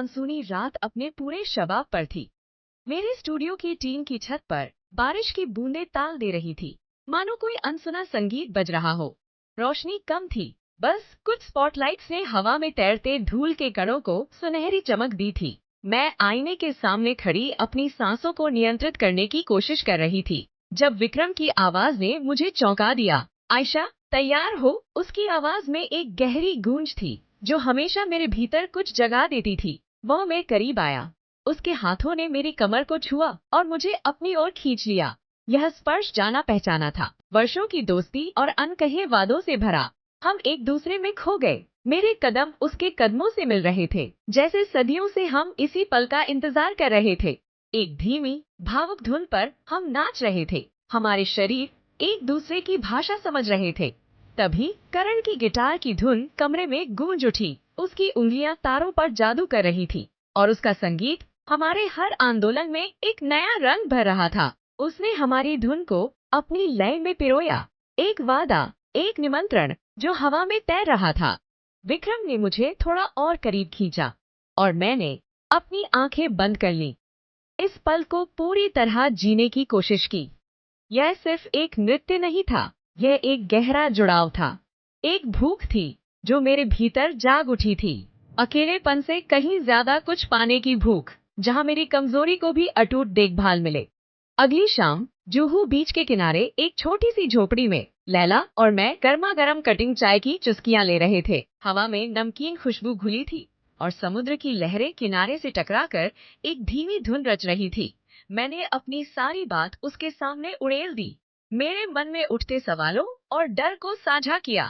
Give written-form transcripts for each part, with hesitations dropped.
मानसूनी रात अपने पूरे शबाब पर थी। मेरे स्टूडियो की टीन की छत पर बारिश की बूंदें ताल दे रही थी, मानो कोई अनसुना संगीत बज रहा हो। रोशनी कम थी, बस कुछ स्पॉटलाइट्स ने हवा में तैरते धूल के कणों को सुनहरी चमक दी थी। मैं आईने के सामने खड़ी अपनी सांसों को नियंत्रित करने की कोशिश कर रही थी, जब विक्रम की आवाज ने मुझे चौंका दिया। आयशा, तैयार हो। उसकी आवाज में एक गहरी गूंज थी, जो हमेशा मेरे भीतर कुछ जगा देती थी। वह मैं करीब आया। उसके हाथों ने मेरी कमर को छुआ और मुझे अपनी ओर खींच लिया। यह स्पर्श जाना पहचाना था, वर्षों की दोस्ती और अनकहे वादों से भरा। हम एक दूसरे में खो गए। मेरे कदम उसके कदमों से मिल रहे थे, जैसे सदियों से हम इसी पल का इंतजार कर रहे थे। एक धीमी, भावुक धुन पर हम नाच रहे थे। हमारे शरीर एक दूसरे की भाषा समझ रहे थे। तभी करण की गिटार की धुन कमरे में गूंज उठी। उसकी उंगलियां तारों पर जादू कर रही थी और उसका संगीत हमारे हर आंदोलन में एक नया रंग भर रहा था। उसने हमारी धुन को अपनी लय में पिरोया, एक वादा, एक निमंत्रण जो हवा में तैर रहा था। विक्रम ने मुझे थोड़ा और करीब खींचा और मैंने अपनी आंखें बंद कर ली। इस पल को पूरी तरह जीने की कोशिश की। यह सिर्फ एक नृत्य नहीं था, यह एक गहरा जुड़ाव था। एक भूख थी जो मेरे भीतर जाग उठी थी, अकेलेपन से कहीं ज्यादा कुछ पाने की भूख, जहां मेरी कमजोरी को भी अटूट देखभाल मिले। अगली शाम जुहू बीच के किनारे एक छोटी सी झोपड़ी में लैला और मैं गर्मा गर्म कटिंग चाय की चुस्कियां ले रहे थे। हवा में नमकीन खुशबू घुली थी और समुद्र की लहरें किनारे से टकराकर एक धीमी धुन रच रही थी। मैंने अपनी सारी बात उसके सामने उड़ेल दी, मेरे मन में उठते सवालों और डर को साझा किया।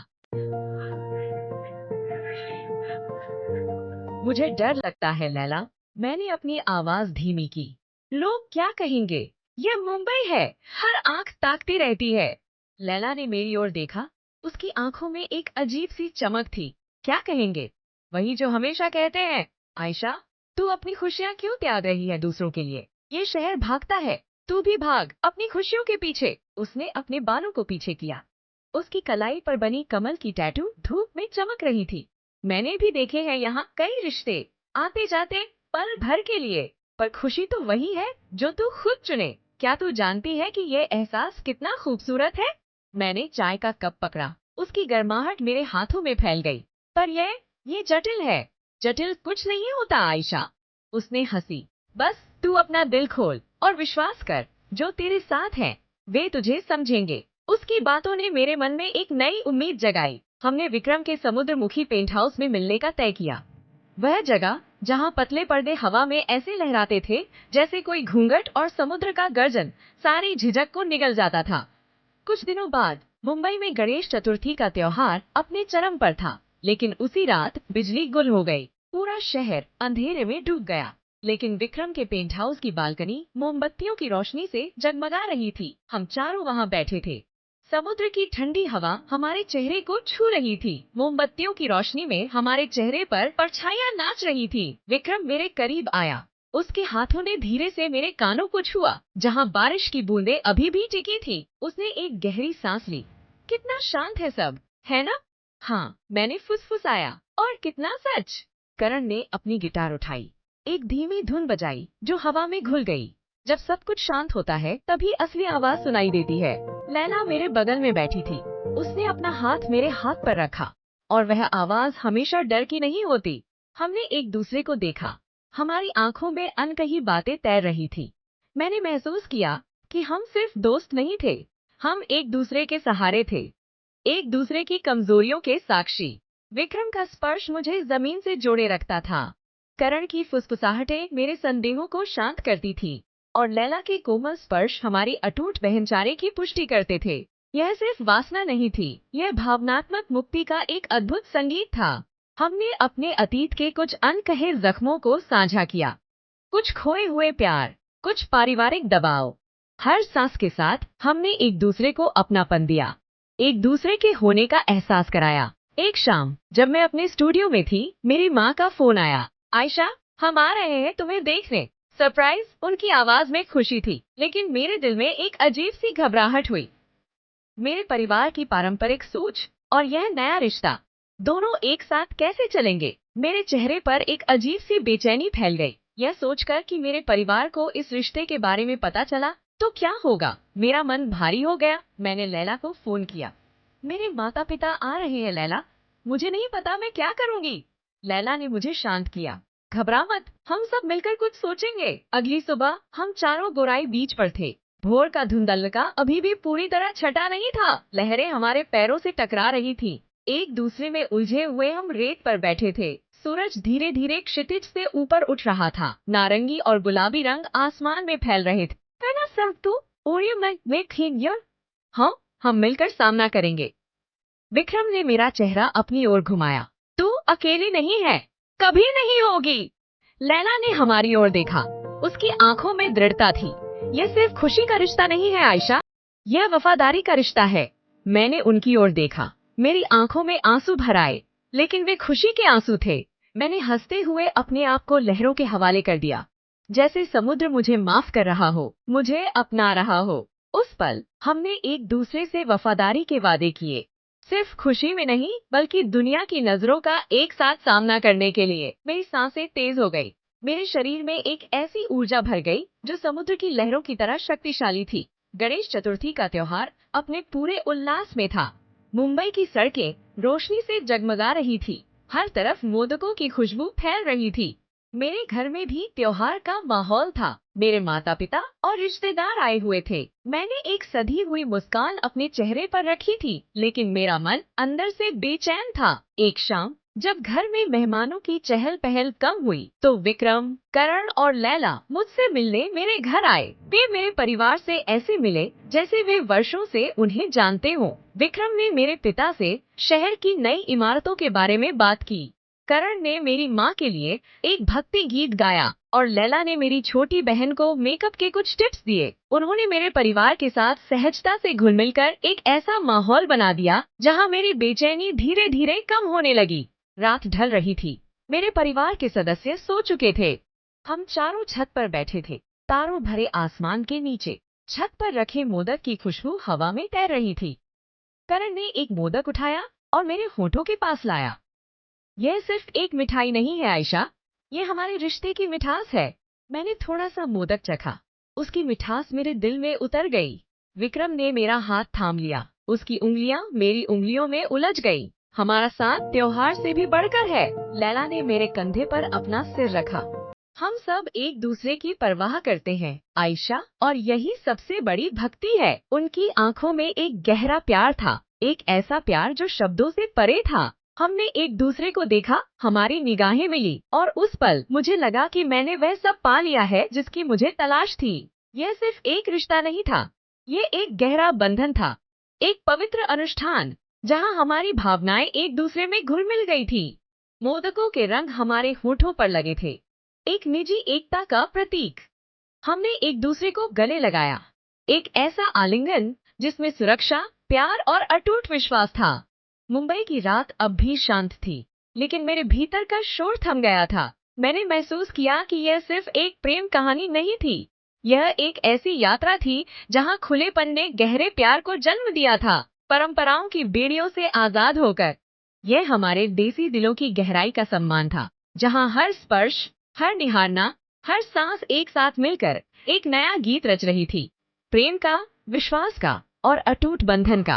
मुझे डर लगता है लैला, मैंने अपनी आवाज धीमी की। लोग क्या कहेंगे? यह मुंबई है, हर आंख ताकती रहती है। लैला ने मेरी ओर देखा, उसकी आंखों में एक अजीब सी चमक थी। क्या कहेंगे? वही जो हमेशा कहते हैं, आयशा, तू अपनी खुशियां क्यों त्याग रही है दूसरों के लिए? ये शहर भागता है, तू भी भाग अपनी खुशियों के पीछे। उसने अपने बालों को पीछे किया। उसकी कलाई पर बनी कमल की टैटू धूप में चमक रही थी। मैंने भी देखे हैं यहाँ कई रिश्ते आते जाते पल भर के लिए, पर खुशी तो वही है जो तू खुद चुने। क्या तू जानती है कि ये एहसास कितना खूबसूरत है? मैंने चाय का कप पकड़ा, उसकी गर्माहट मेरे हाथों में फैल गई। पर ये जटिल है। जटिल कुछ नहीं होता आयशा। उसने हंसी। बस तू अपना दिल खोल और विश्वास कर, जो तेरे साथ हैं वे तुझे समझेंगे। उसकी बातों ने मेरे मन में एक नई उम्मीद जगाई। हमने विक्रम के समुद्रमुखी पेंट हाउस में मिलने का तय किया। वह जगह जहां पतले पर्दे हवा में ऐसे लहराते थे जैसे कोई घूंघट और समुद्र का गर्जन सारी झिझक को निगल जाता था। कुछ दिनों बाद मुंबई में गणेश चतुर्थी का त्योहार अपने चरम पर था, लेकिन उसी रात बिजली गुल हो गई। पूरा शहर अंधेरे में डूब गया, लेकिन विक्रम के पेंट हाउस की बालकनी मोमबत्तियों की रोशनी से जगमगा रही थी। हम चारों वहां बैठे थे। समुद्र की ठंडी हवा हमारे चेहरे को छू रही थी। मोमबत्तियों की रोशनी में हमारे चेहरे पर परछाइयां नाच रही थी। विक्रम मेरे करीब आया। उसके हाथों ने धीरे से मेरे कानों को छुआ, जहां बारिश की बूंदें अभी भी टिकी थी। उसने एक गहरी सांस ली। कितना शांत है सब, है ना? हाँ, मैंने फुसफुसाया। और कितना सच? करण ने अपनी गिटार उठाई, एक धीमी धुन बजाई जो हवा में घुल गई। जब सब कुछ शांत होता है तभी असली आवाज सुनाई देती है। लैला मेरे बगल में बैठी थी। उसने अपना हाथ मेरे हाथ पर रखा और वह आवाज हमेशा डर की नहीं होती। हमने एक दूसरे को देखा। हमारी आंखों में अनकही बातें तैर रही थी। मैंने महसूस किया कि हम सिर्फ दोस्त नहीं थे, हम एक दूसरे के सहारे थे, एक दूसरे की कमजोरियों के साक्षी। विक्रम का स्पर्श मुझे जमीन से जोड़े रखता था। करण की फुसफुसाहटें मेरे संदेहों को शांत करती थी और लैला के कोमल स्पर्श हमारी अटूट बहनचारे की पुष्टि करते थे। यह सिर्फ वासना नहीं थी, यह भावनात्मक मुक्ति का एक अद्भुत संगीत था। हमने अपने अतीत के कुछ अनकहे जख्मों को साझा किया, कुछ खोए हुए प्यार, कुछ पारिवारिक दबाव। हर सांस के साथ हमने एक दूसरे को अपनापन दिया, एक दूसरे के होने का एहसास कराया। एक शाम जब मैं अपने स्टूडियो में थी, मेरी माँ का फोन आया। आयशा, हम आ रहे हैं तुम्हें देखने। सरप्राइज। उनकी आवाज में खुशी थी, लेकिन मेरे दिल में एक अजीब सी घबराहट हुई। मेरे परिवार की पारंपरिक सोच और यह नया रिश्ता, दोनों एक साथ कैसे चलेंगे? मेरे चेहरे पर एक अजीब सी बेचैनी फैल गई। यह सोचकर कि मेरे परिवार को इस रिश्ते के बारे में पता चला तो क्या होगा। मेरा मन भारी हो गया। मैंने लैला को फोन किया। मेरे माता पिता आ रहे हैं लैला, मुझे नहीं पता मैं क्या करूंगी। लैला ने मुझे शांत किया। घबरा मत, हम सब मिलकर कुछ सोचेंगे। अगली सुबह हम चारों गोराई बीच पर थे। भोर का धुंधलका अभी भी पूरी तरह छटा नहीं था। लहरें हमारे पैरों से टकरा रही थी। एक दूसरे में उलझे हुए हम रेत पर बैठे थे। सूरज धीरे धीरे क्षितिज से ऊपर उठ रहा था। नारंगी और गुलाबी रंग आसमान में फैल रहे थे। है ना सब तू? और यू मैं ठीक यार? हाँ, हम मिलकर सामना करेंगे। विक्रम ने मेरा चेहरा अपनी ओर घुमाया। तू अकेली नहीं है, कभी नहीं होगी। लैला ने हमारी ओर देखा। उसकी आंखों में दृढ़ता थी। यह सिर्फ खुशी का रिश्ता नहीं है आयशा, यह वफादारी का रिश्ता है। मैंने उनकी ओर देखा। मेरी आंखों में आंसू भर आए, लेकिन वे खुशी के आंसू थे। मैंने हंसते हुए अपने आप को लहरों के हवाले कर दिया, जैसे समुद्र मुझे माफ कर रहा हो, मुझे अपना रहा हो। उस पल हमने एक दूसरे से वफादारी के वादे किए, सिर्फ खुशी में नहीं बल्कि दुनिया की नजरों का एक साथ सामना करने के लिए। मेरी सांसें तेज हो गई। मेरे शरीर में एक ऐसी ऊर्जा भर गई जो समुद्र की लहरों की तरह शक्तिशाली थी। गणेश चतुर्थी का त्योहार अपने पूरे उल्लास में था। मुंबई की सड़कें रोशनी से जगमगा रही थी। हर तरफ मोदकों की खुशबू फैल रही थी। मेरे घर में भी त्योहार का माहौल था। मेरे माता पिता और रिश्तेदार आए हुए थे। मैंने एक सधी हुई मुस्कान अपने चेहरे पर रखी थी, लेकिन मेरा मन अंदर से बेचैन था। एक शाम जब घर में मेहमानों की चहल पहल कम हुई, तो विक्रम, करण और लैला मुझसे मिलने मेरे घर आए। वे मेरे परिवार से ऐसे मिले जैसे वे वर्षों से उन्हें जानते हों। विक्रम ने मेरे पिता से शहर की नई इमारतों के बारे में बात की। करण ने मेरी माँ के लिए एक भक्ति गीत गाया और लैला ने मेरी छोटी बहन को मेकअप के कुछ टिप्स दिए। उन्होंने मेरे परिवार के साथ सहजता से घुल मिलकर एक ऐसा माहौल बना दिया जहाँ मेरी बेचैनी धीरे धीरे कम होने लगी। रात ढल रही थी। मेरे परिवार के सदस्य सो चुके थे। हम चारों छत पर बैठे थे, तारों भरे आसमान के नीचे। छत पर रखे मोदक की खुशबू हवा में तैर रही थी। करण ने एक मोदक उठाया और मेरे होठों के पास लाया। यह सिर्फ एक मिठाई नहीं है आयशा, ये हमारे रिश्ते की मिठास है। मैंने थोड़ा सा मोदक चखा। उसकी मिठास मेरे दिल में उतर गई। विक्रम ने मेरा हाथ थाम लिया। उसकी उंगलियां मेरी उंगलियों में उलझ गई। हमारा साथ त्योहार से भी बढ़कर है। लैला ने मेरे कंधे पर अपना सिर रखा। हम सब एक दूसरे की परवाह करते हैं आयशा, और यही सबसे बड़ी भक्ति है। उनकी आंखों में एक गहरा प्यार था, एक ऐसा प्यार जो शब्दों से परे था। हमने एक दूसरे को देखा, हमारी निगाहें मिली, और उस पल मुझे लगा कि मैंने वह सब पा लिया है जिसकी मुझे तलाश थी। यह सिर्फ एक रिश्ता नहीं था, ये एक गहरा बंधन था, एक पवित्र अनुष्ठान जहां हमारी भावनाएं एक दूसरे में घुल मिल गई थी। मोदकों के रंग हमारे होठों पर लगे थे, एक निजी एकता का प्रतीक। हमने एक दूसरे को गले लगाया, एक ऐसा आलिंगन जिसमें सुरक्षा, प्यार और अटूट विश्वास था। मुंबई की रात अब भी शांत थी, लेकिन मेरे भीतर का शोर थम गया था। मैंने महसूस किया कि यह सिर्फ एक प्रेम कहानी नहीं थी, यह एक ऐसी यात्रा थी जहां खुलेपन ने गहरे प्यार को जन्म दिया था, परंपराओं की बेड़ियों से आजाद होकर। यह हमारे देसी दिलों की गहराई का सम्मान था, जहां हर स्पर्श, हर निहारना, हर सांस एक साथ मिलकर एक नया गीत रच रही थी, प्रेम का, विश्वास का और अटूट बंधन का।